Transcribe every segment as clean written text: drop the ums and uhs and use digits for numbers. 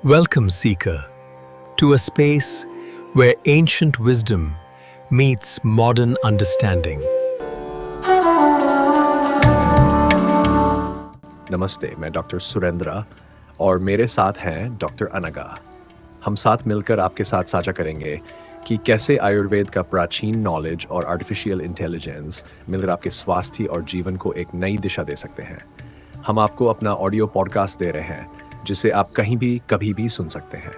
Welcome, Seeker, to a space where ancient wisdom meets modern understanding. नमस्ते, मैं doctor Surendra और मेरे साथ हैं डॉक्टर अनगा। हम साथ मिलकर आपके साथ साझा करेंगे कि कैसे आयुर्वेद का प्राचीन नॉलेज और आर्टिफिशियल इंटेलिजेंस मिलकर आपके स्वास्थ्य और जीवन को एक नई दिशा दे सकते हैं। हम आपको अपना ऑडियो पॉडकास्ट दे रहे हैं जिसे आप कहीं भी कभी भी सुन सकते हैं।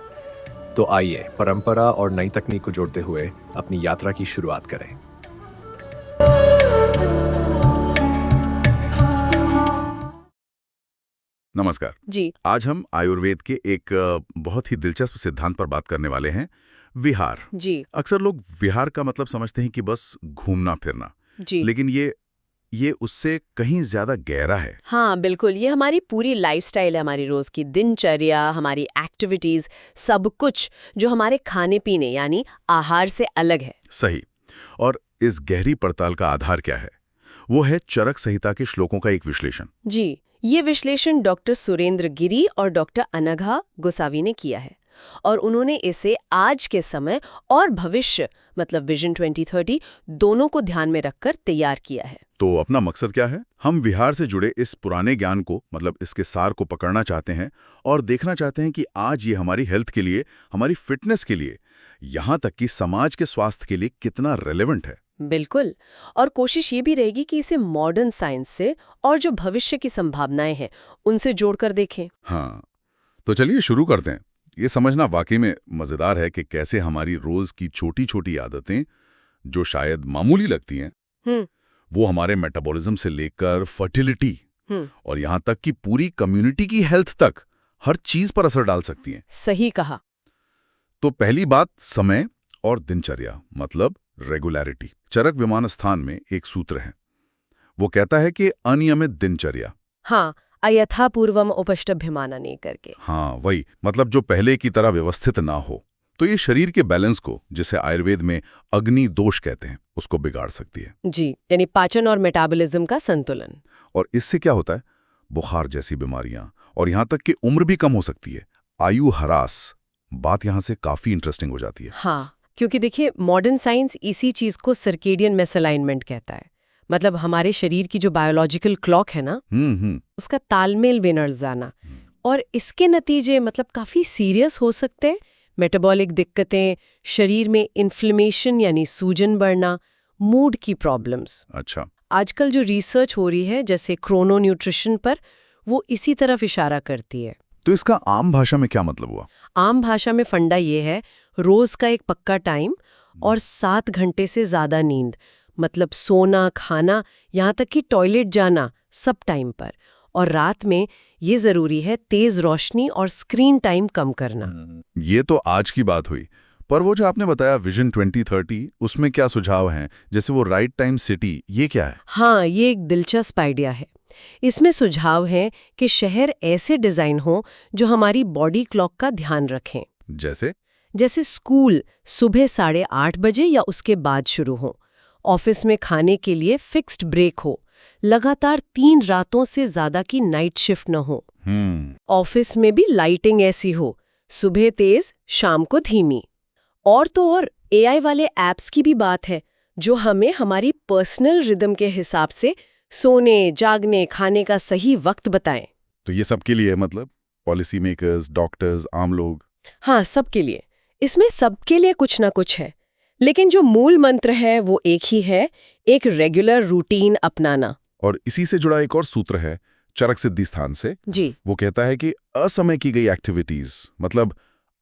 तो आइए परंपरा और नई तकनीक को जोड़ते हुए अपनी यात्रा की शुरुआत करें। नमस्कार जी। आज हम आयुर्वेद के एक बहुत ही दिलचस्प सिद्धांत पर बात करने वाले हैं, विहार। जी। अक्सर लोग विहार का मतलब समझते हैं कि बस घूमना फिरना, जी। लेकिन ये उससे कहीं ज्यादा गहरा है। हाँ बिल्कुल, ये हमारी पूरी लाइफस्टाइल है, हमारी रोज की दिनचर्या, हमारी एक्टिविटीज, सब कुछ जो हमारे खाने पीने यानी आहार से अलग है। सही। और इस गहरी पड़ताल का आधार क्या है? वो है चरक संहिता के श्लोकों का एक विश्लेषण। जी, ये विश्लेषण डॉक्टर सुरेंद्र गिरी और डॉक्टर अनघा गोसावी ने किया है और उन्होंने इसे आज के समय और भविष्य मतलब विजन 2030 दोनों को ध्यान में रखकर तैयार किया है। तो अपना मकसद क्या है? हम विहार से जुड़े इस पुराने ज्ञान को मतलब इसके सार को पकड़ना चाहते हैं और देखना चाहते हैं कि आज ये हमारी हेल्थ के लिए, हमारी फिटनेस के लिए, यहाँ तक कि समाज के स्वास्थ्य के लिए कितना रेलेवेंट है। बिल्कुल। और कोशिश ये भी रहेगी कि इसे मॉडर्न साइंस से और जो भविष्य की संभावनाएं हैं उनसे जोड़कर देखें। हाँ, तो चलिए शुरू करते हैं। ये समझना वाकई में मजेदार है कि कैसे हमारी रोज की छोटी छोटी आदतें जो शायद मामूली लगती हैं, वो हमारे मेटाबॉलिज्म से लेकर फर्टिलिटी और यहाँ तक कि पूरी कम्युनिटी की हेल्थ तक हर चीज पर असर डाल सकती हैं। सही कहा। तो पहली बात, समय और दिनचर्या मतलब रेगुलरिटी। चरक विमान स्थान में एक सूत्र है, वो कहता है कि अनियमित दिनचर्या। हाँ, अयथापूर्वम उपष्टभ्यमानने करके। हाँ वही, मतलब जो पहले की तरह व्यवस्थित ना हो, तो ये शरीर के बैलेंस को, जिसे आयुर्वेद में अग्नि दोष कहते हैं, उसको बिगाड़ सकती है। जी, यानी पाचन और मेटाबॉलिज्म का संतुलन। और इससे क्या होता है? बुखार जैसी बीमारियां और यहाँ तक कि उम्र भी कम हो सकती है, आयु ह्रास। बात यहाँ से काफी इंटरेस्टिंग हो जाती है। हाँ, क्योंकि देखिए मॉडर्न साइंस इसी चीज को सर्केडियन मिसअलाइनमेंट कहता है। मतलब हमारे शरीर की जो बायोलॉजिकल क्लॉक है ना, उसका तालमेल बिगड़ जाना, और इसके नतीजे मतलब काफी सीरियस हो सकते हैं। मेटाबॉलिक दिक्कतें, शरीर में इन्फ्लेमेशन यानी सूजन बढ़ना, मूड की प्रॉब्लम्स। अच्छा। आजकल जो रिसर्च हो रही है जैसे क्रोनो न्यूट्रिशन पर, वो इसी तरफ इशारा करती है। तो इसका आम भाषा में क्या मतलब हुआ? आम भाषा में फंडा ये है, रोज का एक पक्का टाइम और 7 घंटे से ज्यादा नींद, मतलब सोना, खाना, यहाँ तक कि टॉयलेट जाना, सब टाइम पर। और रात में ये जरूरी है तेज रोशनी और स्क्रीन टाइम कम करना। ये तो आज की बात हुई, पर वो जो आपने बताया विजन 2030, उसमें क्या सुझाव हैं? जैसे वो राइट टाइम सिटी, ये क्या है? हाँ, ये एक दिलचस्प आइडिया है। इसमें सुझाव है कि शहर ऐसे डिजाइन हो जो हमारी बॉडी क्लॉक का ध्यान रखें। जैसे स्कूल सुबह 8:30 बजे या उसके बाद शुरू हो, ऑफिस में खाने के लिए फिक्स्ड ब्रेक हो, लगातार 3 रातों से ज्यादा की नाइट शिफ्ट न हो, ऑफिस में भी लाइटिंग ऐसी हो, सुबह तेज, शाम को धीमी। और तो और एआई वाले एप्स की भी बात है जो हमें हमारी पर्सनल रिदम के हिसाब से सोने, जागने, खाने का सही वक्त बताएं। तो ये सबके लिए, मतलब पॉलिसी मेकर्स, डॉक्टर्स, आम लोग? हाँ, सबके लिए। इसमें सबके लिए कुछ ना कुछ है, लेकिन जो मूल मंत्र है वो एक ही है, एक रेगुलर रूटीन अपनाना। और इसी से जुड़ा एक और सूत्र है चरक सिद्धि स्थान से। जी। वो कहता है कि असमय की गई एक्टिविटीज मतलब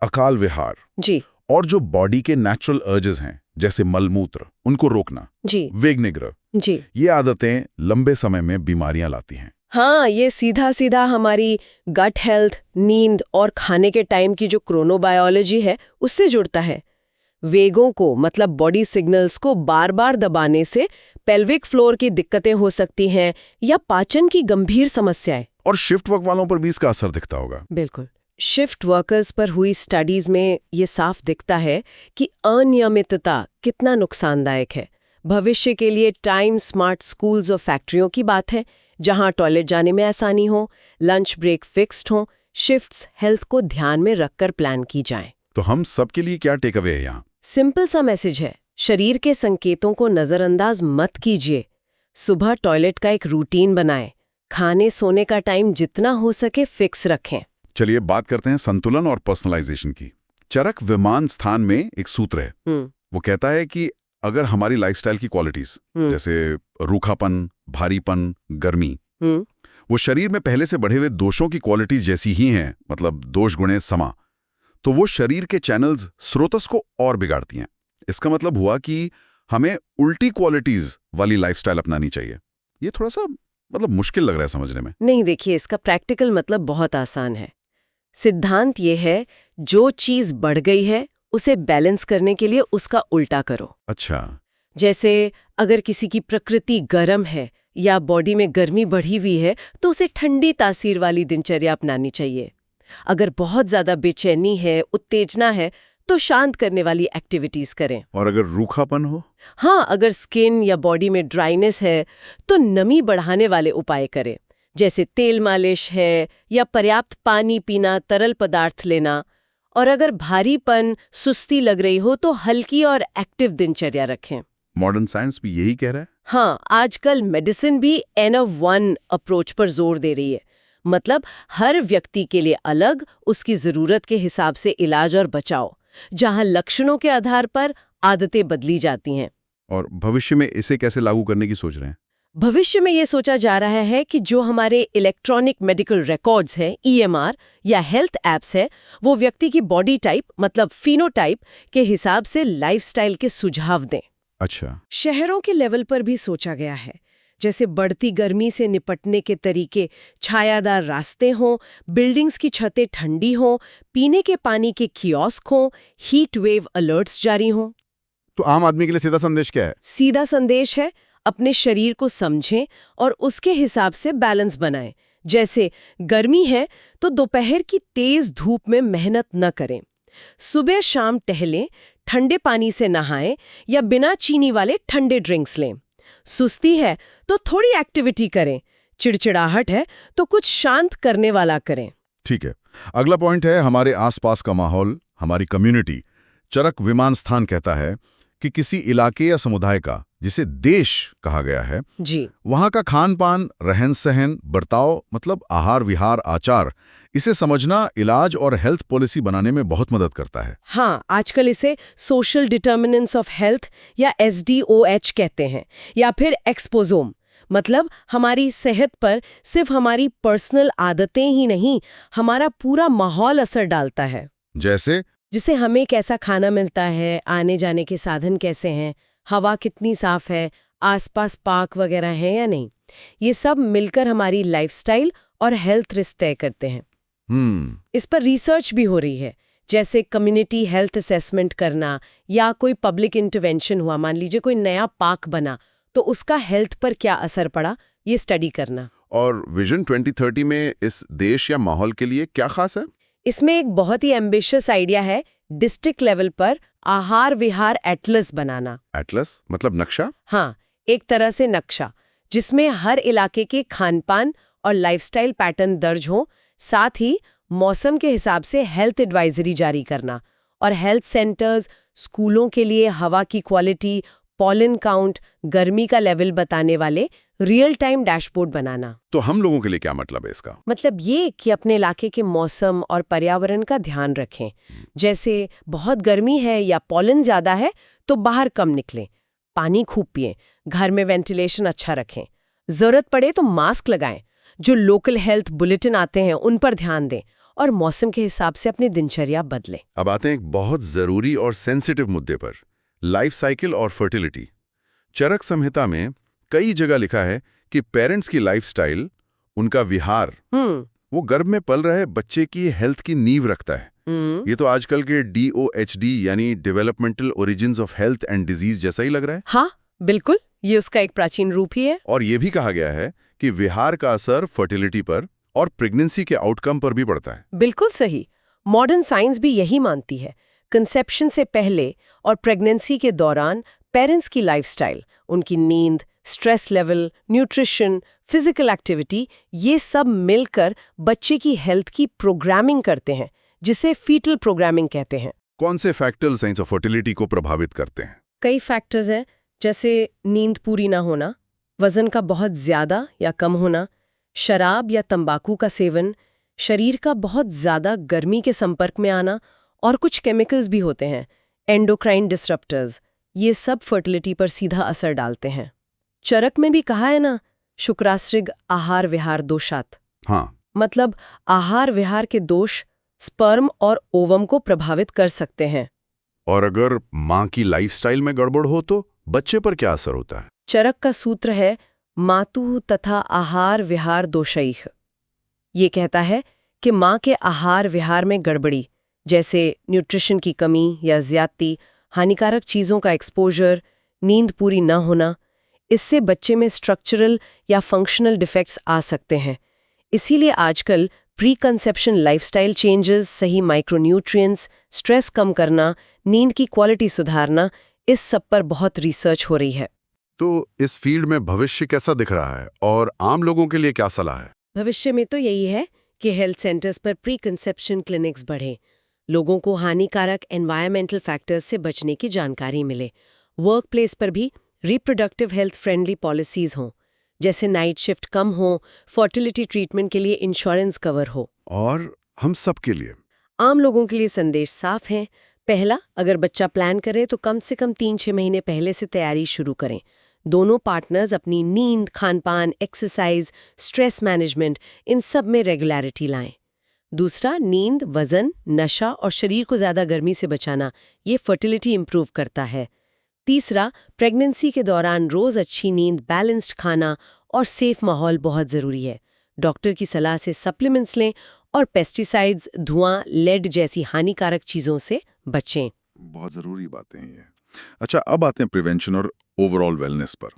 अकाल विहार जी। और जो बॉडी के नेचुरल अर्जेस हैं जैसे मलमूत्र, उनको रोकना। जी। वेग निग्रह। जी। ये आदतें लंबे समय में बीमारियां लाती हैं। हाँ, ये सीधा सीधा हमारी गट हेल्थ, नींद और खाने के टाइम की जो क्रोनोबायोलॉजी है उससे जुड़ता है। वेगों को मतलब बॉडी सिग्नल्स को बार बार दबाने से पेल्विक फ्लोर की दिक्कतें हो सकती हैं या पाचन की गंभीर समस्याएं। और शिफ्ट वर्क वालों पर भी इसका असर दिखता होगा। बिल्कुल। शिफ्ट वर्कर्स पर हुई स्टडीज में ये साफ दिखता है कि अनियमितता कितना नुकसानदायक है। भविष्य के लिए टाइम स्मार्ट स्कूल्स और फैक्ट्रियों की बात है, जहां टॉयलेट जाने में आसानी हो, लंच ब्रेक फिक्स्ड हो, शिफ्ट्स हेल्थ को ध्यान में रखकर प्लान की जाएं। तो हम सबके लिए क्या टेक अवे है यहाँ? सिंपल सा मैसेज है, शरीर के संकेतों को नज़रअंदाज मत कीजिए। सुबह टॉयलेट का एक रूटीन बनाएं, खाने सोने का टाइम जितना हो सके फिक्स रखें। चलिए बात करते हैं संतुलन और पर्सनलाइजेशन की। चरक विमान स्थान में एक सूत्र है, वो कहता है कि अगर हमारी लाइफस्टाइल की क्वालिटीज जैसे रूखापन, भारीपन, गर्मी, वो शरीर में पहले से बढ़े हुए दोषों की क्वालिटीज जैसी ही हैं, मतलब दोष गुणे समा, तो वो शरीर के चैनल्स स्रोतस को और बिगाड़ती हैं। इसका मतलब हुआ कि हमें उल्टी क्वालिटीज वाली लाइफस्टाइल अपनानी चाहिए। ये थोड़ा सा मतलब मुश्किल लग रहा है समझने में। नहीं, देखिए इसका प्रैक्टिकल मतलब बहुत आसान है। सिद्धांत ये है, जो चीज बढ़ गई है उसे बैलेंस करने के लिए उसका उल्टा करो। अच्छा। जैसे अगर किसी की प्रकृति गर्म है या बॉडी में गर्मी बढ़ी हुई है तो उसे ठंडी तासीर वाली दिनचर्या अपनानी चाहिए। अगर बहुत ज्यादा बेचैनी है, उत्तेजना है, तो शांत करने वाली एक्टिविटीज करें। और अगर रूखापन हो? हाँ, अगर स्किन या बॉडी में ड्राइनेस है तो नमी बढ़ाने वाले उपाय करें, जैसे तेल मालिश है या पर्याप्त पानी पीना, तरल पदार्थ लेना। और अगर भारीपन, सुस्ती लग रही हो तो हल्की और एक्टिव दिनचर्या रखें। मॉडर्न साइंस भी यही कह रहा है? हाँ, आजकल मेडिसिन भी N-of-1 अप्रोच पर जोर दे रही है। मतलब हर व्यक्ति के लिए अलग, उसकी जरूरत के हिसाब से इलाज और बचाव, जहां लक्षणों के आधार पर आदतें बदली जाती हैं। और भविष्य में इसे कैसे लागू करने की सोच रहे हैं? भविष्य में ये सोचा जा रहा है कि जो हमारे इलेक्ट्रॉनिक मेडिकल रिकॉर्ड्स हैं, EMR या हेल्थ एप्स है, वो व्यक्ति की बॉडी टाइप मतलब फिनोटाइप के हिसाब से लाइफस्टाइल के सुझाव दें। अच्छा। शहरों के लेवल पर भी सोचा गया है, जैसे बढ़ती गर्मी से निपटने के तरीके, छायादार रास्ते हों, बिल्डिंग्स की छतें ठंडी हों, पीने के पानी के कियोस्क हों, हीट वेव अलर्ट्स जारी हों। तो आम आदमी के लिए सीधा संदेश क्या है? सीधा संदेश है, अपने शरीर को समझें और उसके हिसाब से बैलेंस बनाएं। जैसे गर्मी है तो दोपहर की तेज धूप में मेहनत न करें, सुबह शाम टहलें, ठंडे पानी से नहाएं या बिना चीनी वाले ठंडे ड्रिंक्स लें। सुस्ती है तो थोड़ी एक्टिविटी करें, चिड़चिड़ाहट है तो कुछ शांत करने वाला करें। ठीक है। अगला पॉइंट है हमारे आसपास का माहौल, हमारी कम्युनिटी। चरक विमान स्थान कहता है कि किसी इलाके या समुदाय का, जिसे देश कहा गया है जी, वहां का खान पान, रहन सहन, बर्ताव, मतलब आहार विहार, आचार, इसे समझना इलाज और हेल्थ पॉलिसी बनाने में बहुत मदद करता है। हाँ, आजकल इसे सोशल डिटर्मिनेंट्स ऑफ हेल्थ या SDOH कहते हैं, या फिर एक्सपोजोम। मतलब हमारी सेहत पर सिर्फ हमारी पर्सनल आदतें ही नहीं, हमारा पूरा माहौल असर डालता है। जैसे हमें कैसा खाना मिलता है, आने जाने के साधन कैसे हैं, हवा कितनी साफ है, आसपास पार्क वगैरह हैं या नहीं। ये सब मिलकर हमारी लाइफस्टाइल और हेल्थ रिस्क तय करते हैं। इस पर रिसर्च भी हो रही है, जैसे कम्युनिटी हेल्थ असेसमेंट करना या कोई पब्लिक इंटरवेंशन हुआ, मान लीजिए कोई नया पार्क बना तो उसका हेल्थ पर क्या असर पड़ा, ये स्टडी करना। और विजन 2030 में इस देश या माहौल के लिए क्या खास है? इसमें एक बहुत ही एम्बिशियस आइडिया है, डिस्ट्रिक्ट लेवल पर आहार विहार एटलस बनाना। एटलस मतलब नक्शा? हाँ, एक तरह से नक्शा, जिसमें हर इलाके के खानपान और लाइफस्टाइल पैटर्न दर्ज हो, साथ ही मौसम के हिसाब से हेल्थ एडवाइजरी जारी करना और हेल्थ सेंटर्स, स्कूलों के लिए हवा की क्वालिटी, पॉलन काउंट, गर्मी का लेवल बताने वाले रियल टाइम डैशबोर्ड बनाना। तो हम लोगों के लिए क्या मतलब है इसका? मतलब ये कि अपने इलाके के मौसम और पर्यावरण का ध्यान रखें। जैसे बहुत गर्मी है या पॉलन ज्यादा है तो बाहर कम निकलें, पानी खूब पिएं, घर में वेंटिलेशन अच्छा रखें, जरूरत पड़े तो मास्क लगाएं, जो लोकल हेल्थ बुलेटिन आते हैं उन पर ध्यान दें और मौसम के हिसाब से अपनी दिनचर्या बदलें। अब आते हैं एक बहुत जरूरी और सेंसिटिव मुद्दे पर, लाइफ साइकिल और फर्टिलिटी। चरक संहिता में कई जगह लिखा है कि पेरेंट्स की लाइफस्टाइल, उनका विहार, वो गर्भ में पल रहे बच्चे की हेल्थ की नींव रखता है। ये तो आजकल के DOHD यानी developmental origins of health and disease जैसा ही लग रहा है। हाँ, बिल्कुल, ये उसका एक प्राचीन रूप ही है। और ये भी कहा गया है कि विहार का असर फर्टिलिटी पर और प्रेगनेंसी के आउटकम पर भी पड़ता है। बिल्कुल सही। मॉडर्न साइंस भी यही मानती है। कंसेप्शन से पहले और प्रेगनेंसी के दौरान पेरेंट्स की लाइफस्टाइल, उनकी नींद, stress level, nutrition, physical activity, ये सब मिलकर बच्चे की हेल्थ की प्रोग्रामिंग करते हैं, जिसे फीटल प्रोग्रामिंग कहते हैं। कौन से फैक्टर्स हैं जो फर्टिलिटी को प्रभावित करते हैं? कई फैक्टर्स हैं, जैसे नींद पूरी ना होना, वजन का बहुत ज्यादा या कम होना, शराब या तंबाकू का सेवन, शरीर का बहुत ज्यादा गर्मी के संपर्क में आना, और कुछ केमिकल्स भी होते हैं, एंडोक्राइन डिसरप्टर्स। ये सब फर्टिलिटी पर सीधा असर डालते हैं। चरक में भी कहा है ना, शुक्राश्रिग आहार विहार दोषात। हाँ, मतलब आहार विहार के दोष स्पर्म और ओवम को प्रभावित कर सकते हैं। और अगर माँ की लाइफस्टाइल में गड़बड़ हो तो बच्चे पर क्या असर होता है? चरक का सूत्र है मातु तथा आहार विहार दोषैः। ये कहता है कि माँ के आहार विहार में गड़बड़ी, जैसे न्यूट्रिशन की कमी या ज्यादती, हानिकारक चीज़ों का एक्सपोजर, नींद पूरी न होना, इससे बच्चे में स्ट्रक्चरल या फंक्शनल डिफेक्ट्स आ सकते हैं। इसीलिए आजकल प्री कंसेप्शन लाइफस्टाइल चेंजेस, सही माइक्रोन्यूट्रिएंट्स, स्ट्रेस कम करना, नींद की क्वालिटी सुधारना, इस सब पर बहुत रिसर्च हो रही है। तो इस फील्ड में भविष्य कैसा दिख रहा है और आम लोगों के लिए क्या सलाह है? भविष्य में तो यही है कि हेल्थ सेंटर्स पर प्री कंसेप्शन क्लिनिक्स बढ़े, लोगों को हानिकारक एनवायरमेंटल फैक्टर्स से बचने की जानकारी मिले, वर्क प्लेस पर भी रिप्रोडक्टिव हेल्थ फ्रेंडली पॉलिसीज हों, जैसे नाइट शिफ्ट कम हो, फर्टिलिटी ट्रीटमेंट के लिए इंश्योरेंस कवर हो। और हम सब के लिए? आम लोगों के लिए संदेश साफ है। पहला, अगर बच्चा प्लान करे तो कम से कम 3-6 महीने पहले से तैयारी शुरू करें। दोनों पार्टनर्स अपनी नींद, खानपान, एक्सरसाइज, स्ट्रेस मैनेजमेंट, इन सब में रेगुलरिटी लाएं। दूसरा, नींद, वजन, नशा और शरीर को ज़्यादा गर्मी से बचाना, ये फर्टिलिटी इंप्रूव करता है। तीसरा, प्रेगनेंसी के दौरान रोज़ अच्छी नींद, बैलेंस्ड खाना और सेफ माहौल बहुत ज़रूरी है। डॉक्टर की सलाह से सप्लीमेंट्स लें और पेस्टिसाइड्स, धुआं, लेड जैसी हानिकारक चीज़ों से बचें। बहुत ज़रूरी बातें हैं ये। अच्छा, अब आते हैं प्रिवेंशन और ओवरऑल वेलनेस पर।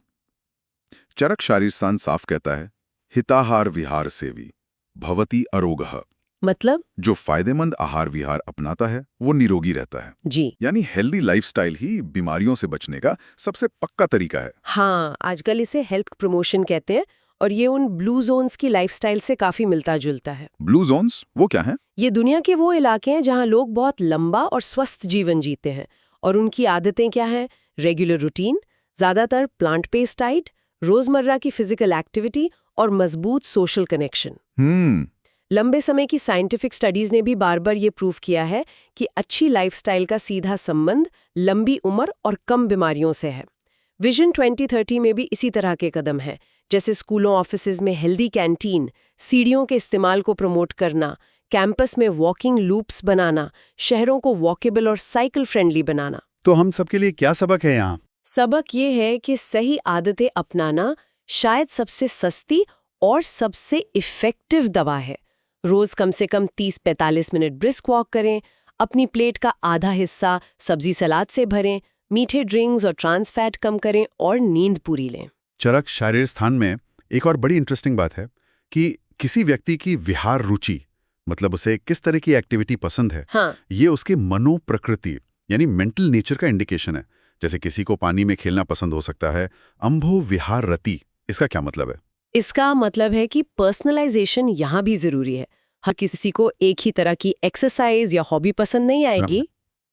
चरक शारीरस्थान साफ कहता है, हिताहार विहार सेवी भवति अरोगः। मतलब जो फायदेमंद आहार विहार अपनाता है वो निरोगी रहता है। जी यानी हेल्दी लाइफस्टाइल ही बीमारियों से बचने का सबसे पक्का तरीका है। हाँ, आजकल इसे हेल्थ प्रमोशन कहते हैं और ये उन ब्लू जोन्स की लाइफस्टाइल से काफी मिलता जुलता है। ब्लू जोन्स वो क्या हैं? ये दुनिया के वो इलाके हैं जहाँ लोग बहुत लंबा और स्वस्थ जीवन जीते हैं। और उनकी आदतें क्या हैं? रेगुलर रूटीन, ज्यादातर प्लांट बेस्ड डाइट, रोजमर्रा की फिजिकल एक्टिविटी और मजबूत सोशल कनेक्शन। लंबे समय की साइंटिफिक स्टडीज ने भी बार बार ये प्रूव किया है कि अच्छी लाइफस्टाइल का सीधा संबंध लंबी उम्र और कम बीमारियों से है। विजन 2030 में भी इसी तरह के कदम हैं, जैसे स्कूलों, ऑफिसेज में हेल्दी कैंटीन, सीढ़ियों के इस्तेमाल को प्रमोट करना, कैंपस में वॉकिंग लूप्स बनाना, शहरों को वॉकेबल और साइकिल फ्रेंडली बनाना। तो हम सबके लिए क्या सबक है यहाँ? सबक ये है कि सही आदतें अपनाना शायद सबसे सस्ती और सबसे इफ़ेक्टिव दवा है। रोज कम से कम 30-45 मिनट ब्रिस्क वॉक करें, अपनी प्लेट का आधा हिस्सा सब्जी सलाद से भरें, मीठे ड्रिंक्स और ट्रांस फैट कम करें और नींद पूरी लें। चरक शारीरस्थान में एक और बड़ी इंटरेस्टिंग बात है कि किसी व्यक्ति की विहार रुचि, मतलब उसे किस तरह की एक्टिविटी पसंद है, हाँ। ये उसकी मनोप्रकृति यानी मेंटल नेचर का इंडिकेशन है। जैसे किसी को पानी में खेलना पसंद हो सकता है। अम्भो विहार रति, इसका क्या मतलब है? इसका मतलब है कि पर्सनलाइजेशन यहाँ भी जरूरी है। हर किसी को एक ही तरह की एक्सरसाइज या हॉबी पसंद नहीं आएगी।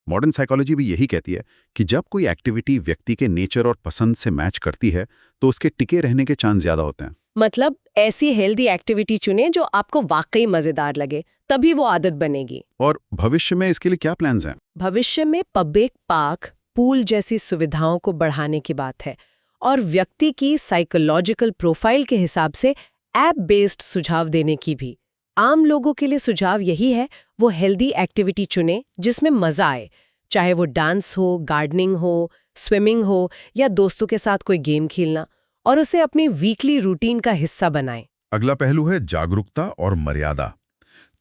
मॉडर्न साइकोलॉजी भी यही कहती है कि जब कोई एक्टिविटी व्यक्ति के नेचर और पसंद से मैच करती है तो उसके टिके रहने के चांस ज्यादा होते हैं। मतलब ऐसी हेल्दी एक्टिविटी चुने जो आपको वाकई मजेदार लगे, तभी वो आदत बनेगी। और भविष्य में इसके लिए क्या प्लान्स हैं? भविष्य में पब्लिक पार्क, पूल जैसी सुविधाओं को बढ़ाने की बात है और व्यक्ति की साइकोलॉजिकल प्रोफाइल के हिसाब से ऐप बेस्ड सुझाव देने की भी। आम लोगों के लिए सुझाव यही है, वो हेल्दी एक्टिविटी चुने जिसमें मजा आए, चाहे वो डांस हो, गार्डनिंग हो, स्विमिंग हो या दोस्तों के साथ कोई गेम खेलना, और उसे अपनी वीकली रूटीन का हिस्सा बनाएं। अगला पहलू है जागरूकता और मर्यादा।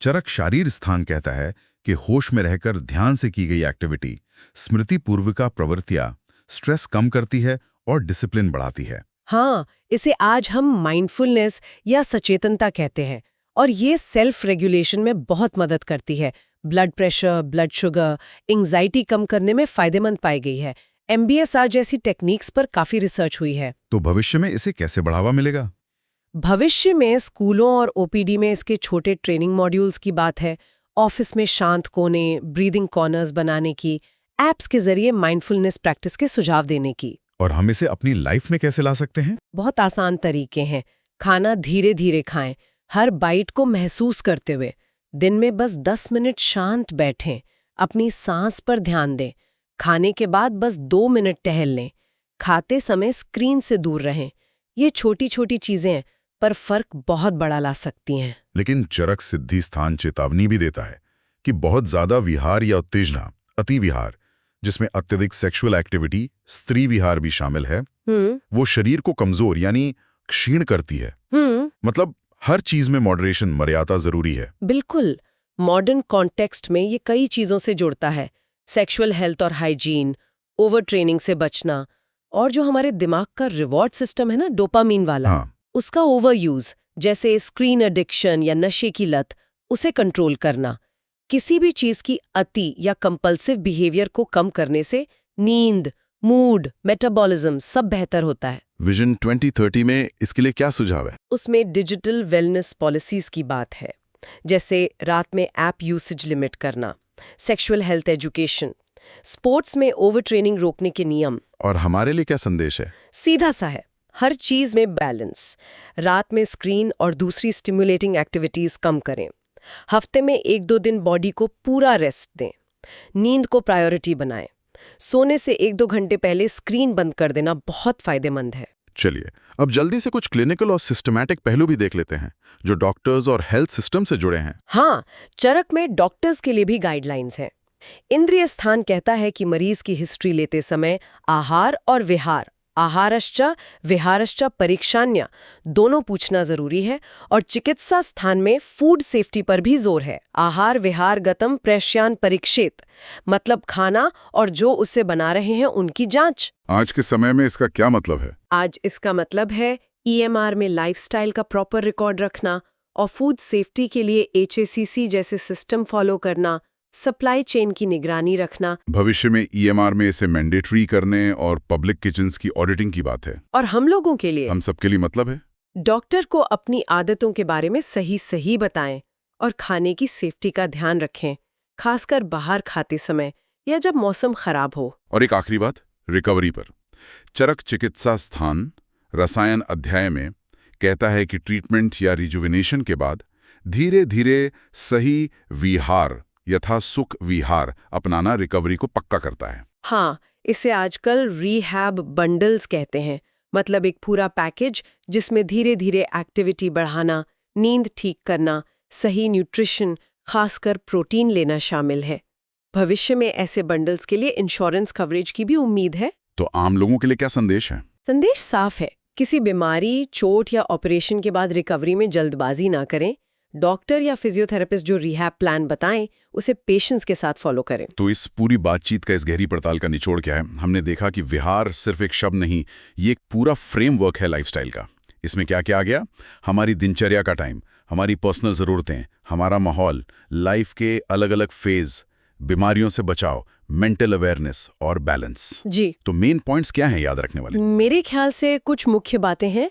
चरक शारीरस्थान कहता है कि होश में रहकर ध्यान से की गई एक्टिविटी स्मृति पूर्विका प्रवृत्तियां स्ट्रेस कम करती है और डिसिप्लिन बढ़ाती है। हाँ, इसे आज हम माइंडफुलनेस या सचेतनता कहते हैं और ये सेल्फ रेगुलेशन में बहुत मदद करती है। Blood pressure, blood sugar, anxiety कम करने में फायदेमंद पाई गई है। MBSR जैसी टेक्निक्स पर काफी रिसर्च हुई है। तो भविष्य में इसे कैसे बढ़ावा मिलेगा? भविष्य में स्कूलों और OPD में इसके छोटे ट्रेनिंग मॉड्यूल्स की बात है, ऑफिस में शांत कोने, ब्रीदिंग कॉर्नर्स बनाने की, एप्स के जरिए माइंडफुलनेस प्रैक्टिस के सुझाव देने की। और हम इसे अपनी लाइफ में कैसे ला सकते हैं? बहुत आसान तरीके हैं। खाना धीरे धीरे खाएं, हर बाइट को महसूस करते हुए। दिन में बस 10 मिनट शांत बैठें, अपनी सांस पर ध्यान दें। खाने के बाद बस 2 मिनट टहल लें। खाते समय स्क्रीन से दूर रहें। ये छोटी छोटी चीजें हैं, पर फर्क बहुत बड़ा ला सकती हैं। लेकिन चरक सिद्धि स्थान चेतावनी भी देता है कि बहुत ज्यादा विहार या उत्तेजना, अति विहार, जिसमें अत्यधिक सेक्सुअल एक्टिविटी, स्त्री विहार भी शामिल है, वो शरीर को कमजोर यानी क्षीण करती है। मतलब हर चीज में मॉडरेशन, मर्यादा जरूरी है। बिल्कुल। मॉडर्न कॉन्टेक्स्ट में ये कई चीजों से जुड़ता है। सेक्सुअल हेल्थ और हाइजीन, ओवर ट्रेनिंग से बचना, और जो हमारे दिमाग का रिवॉर्ड सिस्टम है ना, डोपामीन वाला, उसका ओवर यूज, जैसे स्क्रीन एडिक्शन या नशे की लत, उसे कंट्रोल करना। किसी भी चीज की अति या कंपल्सिव बिहेवियर को कम करने से नींद, मूड, मेटाबॉलिज्म सब बेहतर होता है। विजन 2030 में इसके लिए क्या सुझाव है? उसमें डिजिटल वेलनेस पॉलिसीज की बात है, जैसे रात में ऐप यूसेज लिमिट करना, सेक्सुअल हेल्थ एजुकेशन, स्पोर्ट्स में ओवर ट्रेनिंग रोकने के नियम। और हमारे लिए क्या संदेश है? सीधा सा है, हर चीज में बैलेंस। रात में स्क्रीन और दूसरी स्टिमुलेटिंग एक्टिविटीज कम करें। हफ्ते में 1-2 दिन बॉडी को पूरा रेस्ट दें। नींद को प्रायोरिटी बनाएं। सोने से 1-2 घंटे पहले स्क्रीन बंद कर देना बहुत फायदेमंद है। चलिए, अब जल्दी से कुछ क्लिनिकल और सिस्टमैटिक पहलू भी देख लेते हैं, जो डॉक्टर्स और हेल्थ सिस्टम से जुड़े हैं। हाँ, चरक में डॉक्टर्स के लिए भी गाइडलाइंस हैं। इंद्रिय स्थान कहता है कि मरीज की हिस्ट्री लेते समय आहार और विहार, आहारश्च विहारश्च परीक्षान्य, दोनों पूछना जरूरी है। और चिकित्सा स्थान में फूड सेफ्टी पर भी जोर है। आहार विहार गतम प्रेष्यान परीक्षित, मतलब खाना और जो उसे बना रहे हैं उनकी जांच। आज के समय में इसका क्या मतलब है? आज इसका मतलब है EMR में लाइफस्टाइल का प्रॉपर रिकॉर्ड रखना, और फूड सेफ्टी के लिए HACCP जैसे सिस्टम फॉलो करना, सप्लाई चेन की निगरानी रखना। भविष्य में EMR में इसे मैंडेटरी करने और पब्लिक किचन्स की ऑडिटिंग की बात है। और हम लोगों के लिए, हम सबके लिए मतलब है, डॉक्टर को अपनी आदतों के बारे में सही बताएं और खाने की सेफ्टी का ध्यान रखें, खासकर बाहर खाते समय या जब मौसम खराब हो। और एक आखिरी बात, रिकवरी पर। चरक चिकित्सा स्थान रसायन अध्याय में कहता है कि ट्रीटमेंट या रिजुविनेशन के बाद धीरे धीरे सही विहार यथा सुख विहार अपनाना रिकवरी को पक्का करता है। हाँ, इसे आजकल रिहैब बंडल्स कहते हैं, मतलब एक पूरा पैकेज जिसमें धीरे धीरे एक्टिविटी बढ़ाना, नींद ठीक करना, सही न्यूट्रिशन, खासकर प्रोटीन लेना शामिल है। भविष्य में ऐसे बंडल्स के लिए इंश्योरेंस कवरेज की भी उम्मीद है। तो आम लोगों के लिए क्या संदेश है? संदेश साफ है, किसी बीमारी, चोट या ऑपरेशन के बाद रिकवरी में जल्दबाजी ना करें। डॉक्टर या फिजियोथेरेपिस्ट जो रिहैब प्लान बताएं, उसे पेशेंस के साथ फॉलो करें। तो इस पूरी बातचीत का, इस गहरी पड़ताल का निचोड़ क्या है? हमने देखा कि विहार सिर्फ एक शब्द नहीं, ये एक पूरा फ्रेमवर्क है लाइफस्टाइल का। इसमें क्या क्या आ गया? हमारी दिनचर्या का टाइम, हमारी पर्सनल ज़रूरतें, हमारा माहौल, लाइफ के अलग अलग फेज, बीमारियों से बचाव, मेंटल अवेयरनेस और बैलेंस। जी, तो मेन पॉइंट्स क्या हैं याद रखने वाले? मेरे ख्याल से कुछ मुख्य बातें हैं।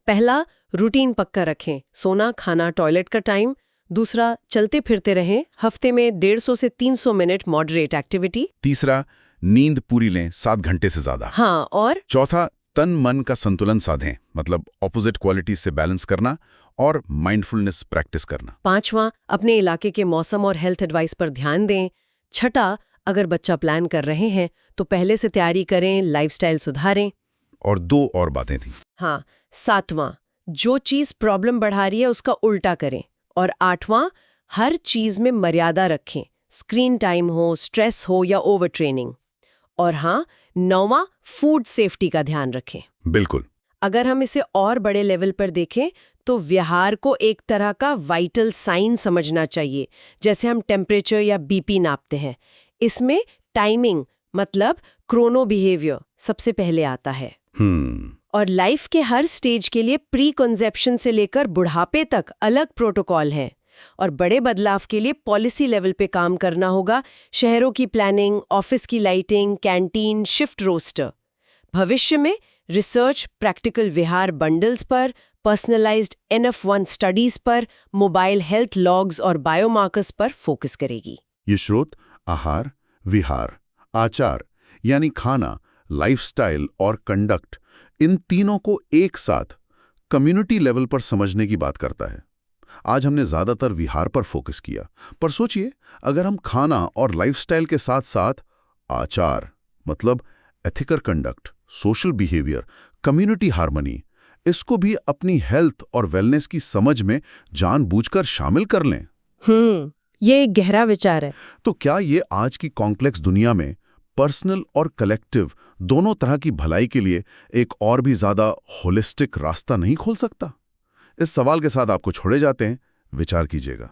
पहला, रूटीन पक्का रखें, सोना, खाना, टॉयलेट का टाइम। दूसरा, चलते फिरते रहें, हफ्ते में 150 से 300 मिनट मॉडरेट एक्टिविटी। तीसरा, नींद पूरी लें 7 घंटे से ज्यादा। हाँ, और चौथा, तन मन का संतुलन साधें, मतलब ऑपोजिट क्वालिटीज से बैलेंस करना और माइंडफुलनेस प्रैक्टिस करना। पांचवा, अपने इलाके के मौसम और हेल्थ एडवाइस पर ध्यान दें। छठा, अगर बच्चा प्लान कर रहे हैं तो पहले से तैयारी करें, लाइफस्टाइल सुधारें। और 2 और बातें थी। हाँ, सातवां, जो चीज प्रॉब्लम बढ़ा रही है उसका उल्टा करें। और आठवां, हर चीज में मर्यादा रखें, स्क्रीन टाइम हो, स्ट्रेस हो या ओवर ट्रेनिंग। और हाँ, 9वां, फूड सेफ्टी का ध्यान रखें। बिल्कुल। अगर हम इसे और बड़े लेवल पर देखें तो व्यवहार को एक तरह का वाइटल साइन समझना चाहिए, जैसे हम टेम्परेचर या BP नापते हैं। इसमें टाइमिंग, मतलब क्रोनो बिहेवियर, सबसे पहले आता है। और लाइफ के हर स्टेज के लिए प्री कंसेप्शन से लेकर बुढ़ापे तक अलग प्रोटोकॉल हैं। और बड़े बदलाव के लिए पॉलिसी लेवल पे काम करना होगा, शहरों की प्लानिंग, ऑफिस की लाइटिंग, कैंटीन, शिफ्ट रोस्टर। भविष्य में रिसर्च प्रैक्टिकल विहार बंडल्स पर, पर्सनलाइज्ड NF1 स्टडीज पर, मोबाइल हेल्थ लॉग्स और बायोमार्कर्स पर फोकस करेगी। ये स्रोत आहार, विहार, आचार यानी खाना, लाइफस्टाइल और कंडक्ट, इन तीनों को एक साथ कम्युनिटी लेवल पर समझने की बात करता है। आज हमने ज्यादातर विहार पर फोकस किया, पर सोचिए अगर हम खाना और लाइफस्टाइल के साथ साथ आचार मतलब ethical conduct, social behaviour, community harmony, इसको भी अपनी हेल्थ और वेलनेस की समझ में जानबूझकर शामिल कर लें। ये एक गहरा विचार है। तो क्या ये आज की कॉम्प्लेक्स दुनिया में पर्सनल और कलेक्टिव दोनों तरह की भलाई के लिए एक और भी ज्यादा होलिस्टिक रास्ता नहीं खोल सकता? इस सवाल के साथ आपको छोड़े जाते हैं, विचार कीजिएगा।